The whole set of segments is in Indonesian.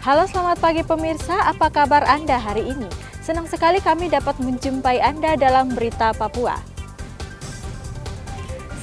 Halo, selamat pagi pemirsa, apa kabar Anda hari ini? Senang sekali kami dapat menjumpai Anda dalam Berita Papua.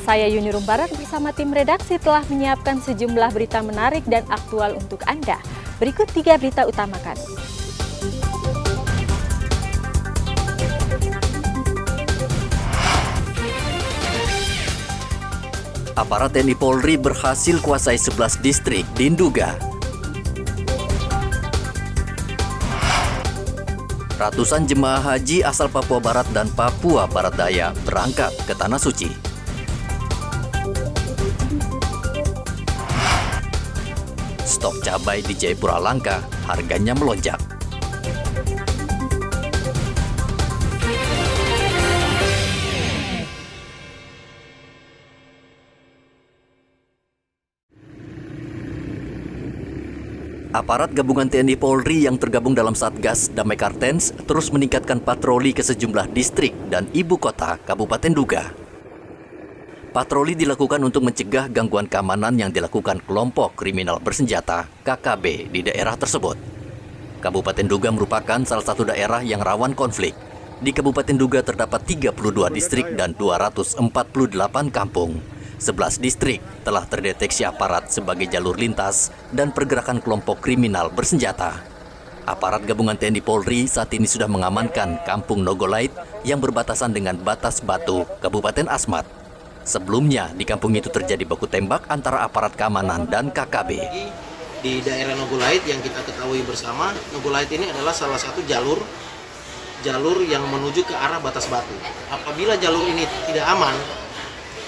Saya Yuni Rumbarak bersama tim redaksi telah menyiapkan sejumlah berita menarik dan aktual untuk Anda. Berikut 3 berita utama kami. Aparat TNI Polri berhasil kuasai 11 distrik di Nduga. Ratusan jemaah haji asal Papua Barat dan Papua Barat Daya berangkat ke Tanah Suci. Stok cabai di Jayapura langka, harganya melonjak. Aparat gabungan TNI Polri yang tergabung dalam Satgas Damai Kartens terus meningkatkan patroli ke sejumlah distrik dan ibu kota Kabupaten Nduga. Patroli dilakukan untuk mencegah gangguan keamanan yang dilakukan kelompok kriminal bersenjata KKB di daerah tersebut. Kabupaten Nduga merupakan salah satu daerah yang rawan konflik. Di Kabupaten Nduga terdapat 32 distrik dan 248 kampung. 11 distrik telah terdeteksi aparat sebagai jalur lintas dan pergerakan kelompok kriminal bersenjata. Aparat gabungan TNI Polri saat ini sudah mengamankan Kampung Nogolait yang berbatasan dengan Batas Batu, Kabupaten Asmat. Sebelumnya, di kampung itu terjadi baku tembak antara aparat keamanan dan KKB. Di daerah Nogolait yang kita ketahui bersama, Nogolait ini adalah salah satu jalur yang menuju ke arah Batas Batu. Apabila jalur ini tidak aman,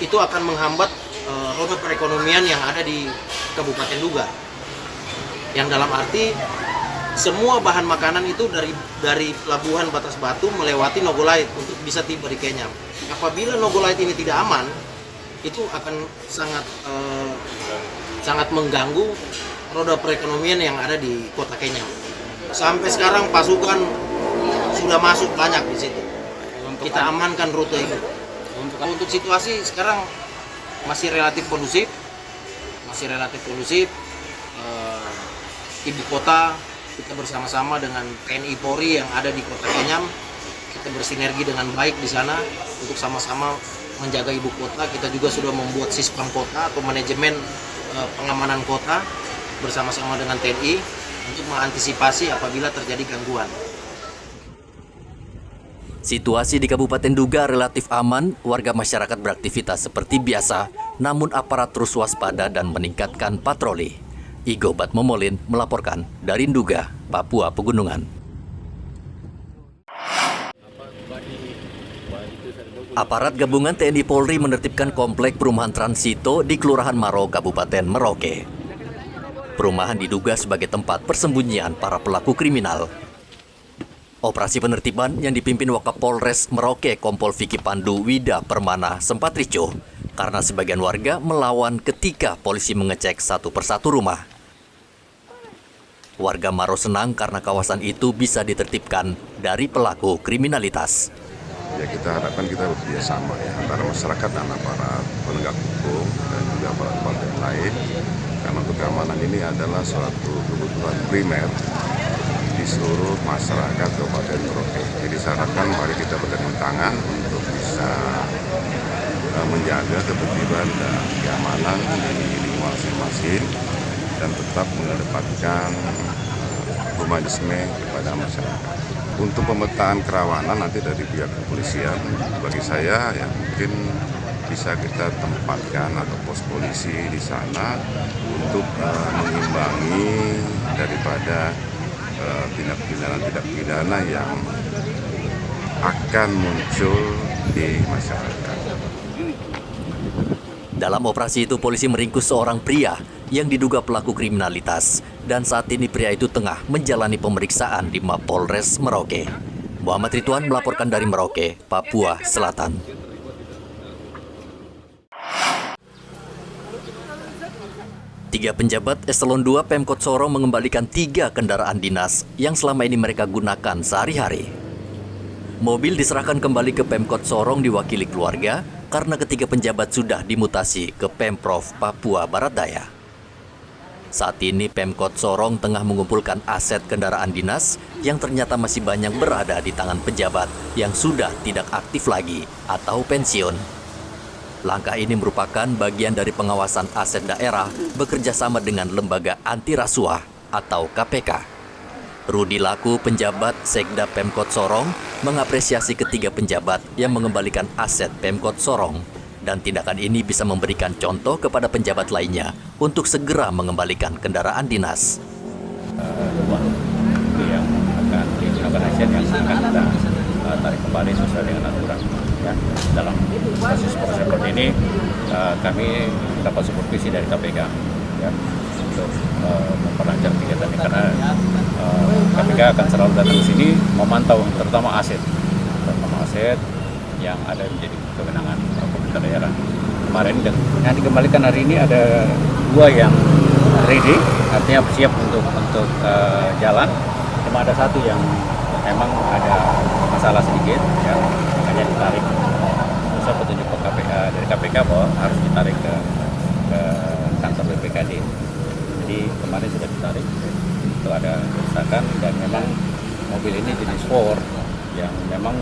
itu akan menghambat roda perekonomian yang ada di Kabupaten Nduga. Yang dalam arti semua bahan makanan itu dari pelabuhan Batas Batu melewati Nogolait untuk bisa tiba di Kenyam. Apabila Nogolait ini tidak aman, itu akan sangat mengganggu roda perekonomian yang ada di Kota Kenyam. Sampai sekarang pasukan sudah masuk banyak di situ. Kita amankan rute itu. Untuk situasi sekarang masih relatif kondusif. Ibu kota kita bersama-sama dengan TNI Polri yang ada di Kota Kenyam, kita bersinergi dengan baik di sana untuk sama-sama menjaga ibu kota. Kita juga sudah membuat Sispam kota atau manajemen pengamanan kota bersama-sama dengan TNI untuk mengantisipasi apabila terjadi gangguan. Situasi di Kabupaten Nduga relatif aman, warga masyarakat beraktivitas seperti biasa, namun aparat terus waspada dan meningkatkan patroli. Igo Batmomolin melaporkan dari Nduga, Papua Pegunungan. Aparat gabungan TNI Polri menertibkan komplek perumahan Transito di Kelurahan Maro, Kabupaten Merauke. Perumahan diduga sebagai tempat persembunyian para pelaku kriminal. Operasi penertiban yang dipimpin Wakapolres Merauke Kompol Vicky Pandu Wida Permana sempat ricuh karena sebagian warga melawan ketika polisi mengecek satu persatu rumah. Warga Maro senang karena kawasan itu bisa ditertibkan dari pelaku kriminalitas. Ya, kita harapkan kita bekerja sama ya antara masyarakat dan aparat penegak hukum dan juga aparat yang lain, karena untuk keamanan ini adalah suatu kebutuhan primer di seluruh masyarakat Kabupaten Merauke. Jadi saya harapkan mari kita bergandeng tangan untuk bisa menjaga ketertiban dan keamanan di lingkungan masing-masing dan tetap mengedepankan humanisme kepada masyarakat. Untuk pemetaan kerawanan nanti dari pihak kepolisian, bagi saya ya mungkin bisa kita tempatkan atau pos polisi di sana untuk mengimbangi daripada tindak pidana yang akan muncul di masyarakat. Dalam operasi itu polisi meringkus seorang pria yang diduga pelaku kriminalitas dan saat ini pria itu tengah menjalani pemeriksaan di Mapolres Merauke. Muhammad Ridwan melaporkan dari Merauke, Papua Selatan. Tiga penjabat Eselon 2 Pemkot Sorong mengembalikan 3 kendaraan dinas yang selama ini mereka gunakan sehari-hari. Mobil diserahkan kembali ke Pemkot Sorong diwakili keluarga karena ketiga penjabat sudah dimutasi ke Pemprov Papua Barat Daya. Saat ini Pemkot Sorong tengah mengumpulkan aset kendaraan dinas yang ternyata masih banyak berada di tangan pejabat yang sudah tidak aktif lagi atau pensiun. Langkah ini merupakan bagian dari pengawasan aset daerah bekerja sama dengan Lembaga Anti Rasuah atau KPK. Rudi Laku, penjabat Sekda Pemkot Sorong, mengapresiasi ketiga penjabat yang mengembalikan aset Pemkot Sorong. Dan tindakan ini bisa memberikan contoh kepada penjabat lainnya untuk segera mengembalikan kendaraan dinas. Uang yang akan digunakan aset yang akan kita tarik kembali sesuai dengan aturan. Ya, dalam proses seperti ini kami dapat supervisi dari KPK ya, untuk memperlancar kegiatan ini karena KPK akan selalu datang ke sini memantau terutama aset yang ada menjadi kewenangan pemerintah daerah. Kemarin yang dikembalikan hari ini ada 2 yang ready, artinya siap untuk jalan. Cuma ada 1 yang memang ada masalah sedikit, ya, makanya ditarik. Saya petunjuk ke dari KPK bahwa harus ditarik ke kantor BPKD. Jadi kemarin sudah ditarik, itu ada kerusakan dan memang mobil ini jenis Ford yang memang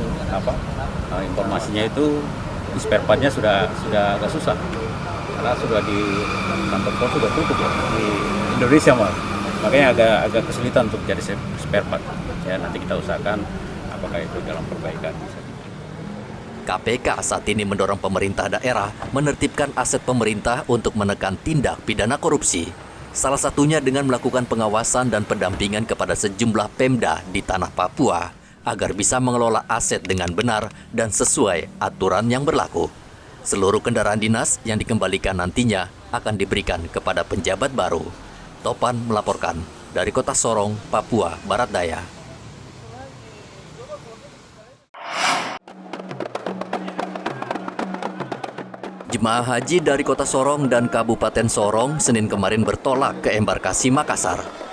informasinya itu di spare partnya sudah agak susah karena sudah di kantor pos sudah tutup ya di Indonesia makanya agak kesulitan untuk jadi spare part ya, nanti kita usahakan apakah itu dalam perbaikan. KPK saat ini mendorong pemerintah daerah menertibkan aset pemerintah untuk menekan tindak pidana korupsi. Salah satunya dengan melakukan pengawasan dan pendampingan kepada sejumlah Pemda di tanah Papua agar bisa mengelola aset dengan benar dan sesuai aturan yang berlaku. Seluruh kendaraan dinas yang dikembalikan nantinya akan diberikan kepada penjabat baru. Topan melaporkan dari Kota Sorong, Papua Barat Daya. Jemaah haji dari Kota Sorong dan Kabupaten Sorong Senin kemarin bertolak ke embarkasi Makassar.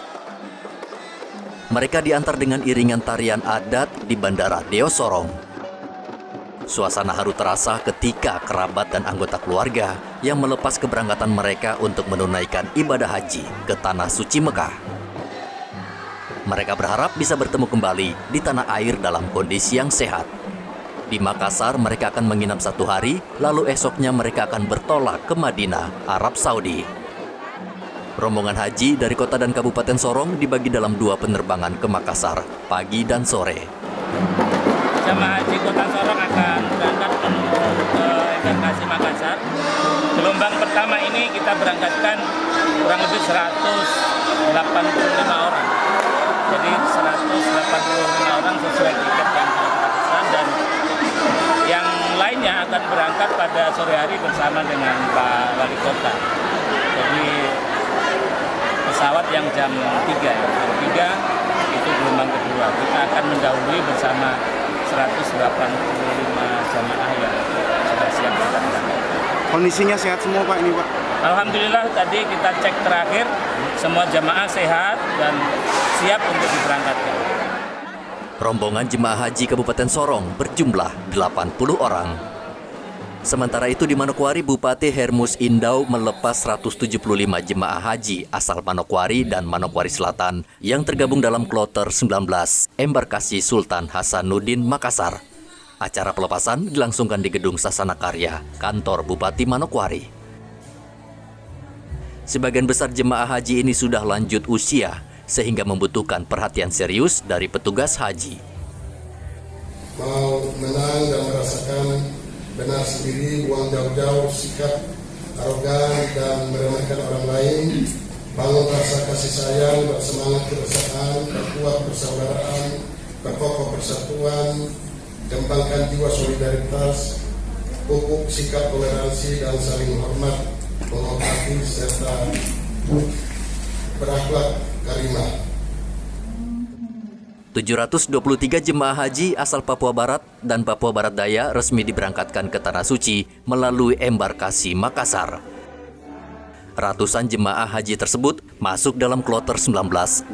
Mereka diantar dengan iringan tarian adat di Bandara Deo Sorong. Suasana haru terasa ketika kerabat dan anggota keluarga yang melepas keberangkatan mereka untuk menunaikan ibadah haji ke Tanah Suci Mekah. Mereka berharap bisa bertemu kembali di tanah air dalam kondisi yang sehat. Di Makassar mereka akan menginap 1 hari, lalu esoknya mereka akan bertolak ke Madinah, Arab Saudi. Rombongan haji dari kota dan Kabupaten Sorong dibagi dalam 2 penerbangan ke Makassar, pagi dan sore. Jemaah haji Kota Sorong akan berangkat menuju ke embarkasi Makassar. Gelombang pertama ini kita berangkatkan kurang lebih 185 orang. Jadi 185 orang sesuai tiket yang kita pesan dan yang lainnya akan berangkat pada sore hari bersama dengan Pak Wali Kota. Jadi pesawat yang jam 3 itu gelombang kedua. Kita akan mendahului bersama 185 jamaah yang sudah siap berangkat. Kondisinya sehat semua Pak ini Pak? Alhamdulillah tadi kita cek terakhir semua jamaah sehat dan siap untuk diberangkatkan. Rombongan jemaah haji Kabupaten Sorong berjumlah 80 orang. Sementara itu di Manokwari, Bupati Hermus Indau melepas 175 jemaah haji asal Manokwari dan Manokwari Selatan yang tergabung dalam kloter 19 embarkasi Sultan Hasanuddin Makassar. Acara pelepasan dilangsungkan di Gedung Sasana Karya, kantor Bupati Manokwari. Sebagian besar jemaah haji ini sudah lanjut usia, sehingga membutuhkan perhatian serius dari petugas haji. Mau menang dan merasakan benar sendiri, buang jauh-jauh sikap arogan dan meremehkan orang lain, bangun rasa kasih sayang, bersemangat kebersamaan, berkuat persaudaraan, berkokoh persatuan, kembangkan jiwa solidaritas, pupuk sikap toleransi dan saling hormat, menghormati serta berakhlak karimah. 723 jemaah haji asal Papua Barat dan Papua Barat Daya resmi diberangkatkan ke Tanah Suci melalui embarkasi Makassar. Ratusan jemaah haji tersebut masuk dalam kloter 19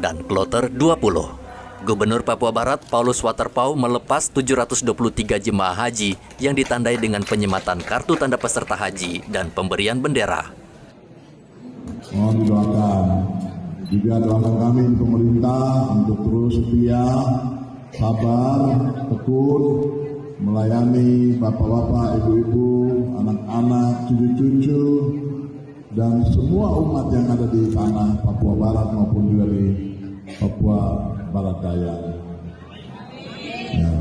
dan kloter 20. Gubernur Papua Barat Paulus Waterpauw melepas 723 jemaah haji yang ditandai dengan penyematan kartu tanda peserta haji dan pemberian bendera. Mohon didoakan Juga doakan kami di pemerintah untuk terus setia, sabar, tekun, melayani bapak-bapak, ibu-ibu, anak-anak, cucu-cucu, dan semua umat yang ada di tanah Papua Barat maupun juga di Papua Barat Daya. Ya.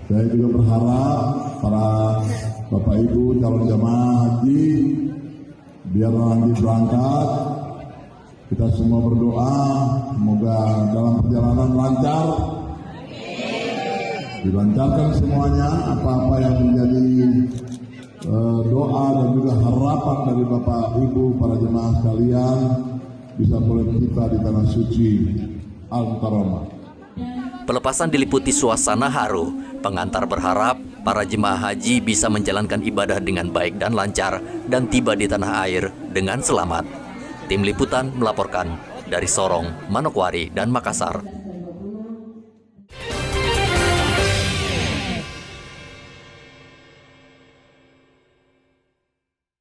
Saya juga berharap para bapak ibu calon jamaah haji biar nanti berangkat kita semua berdoa semoga dalam perjalanan lancar, dilancarkan semuanya apa-apa yang menjadi doa dan juga harapan dari bapak ibu para jemaah sekalian bisa boleh kita di tanah suci Al-Karamah. Pelepasan diliputi suasana haru. Pengantar berharap para jemaah haji bisa menjalankan ibadah dengan baik dan lancar dan tiba di tanah air dengan selamat. Tim Liputan melaporkan dari Sorong, Manokwari, dan Makassar.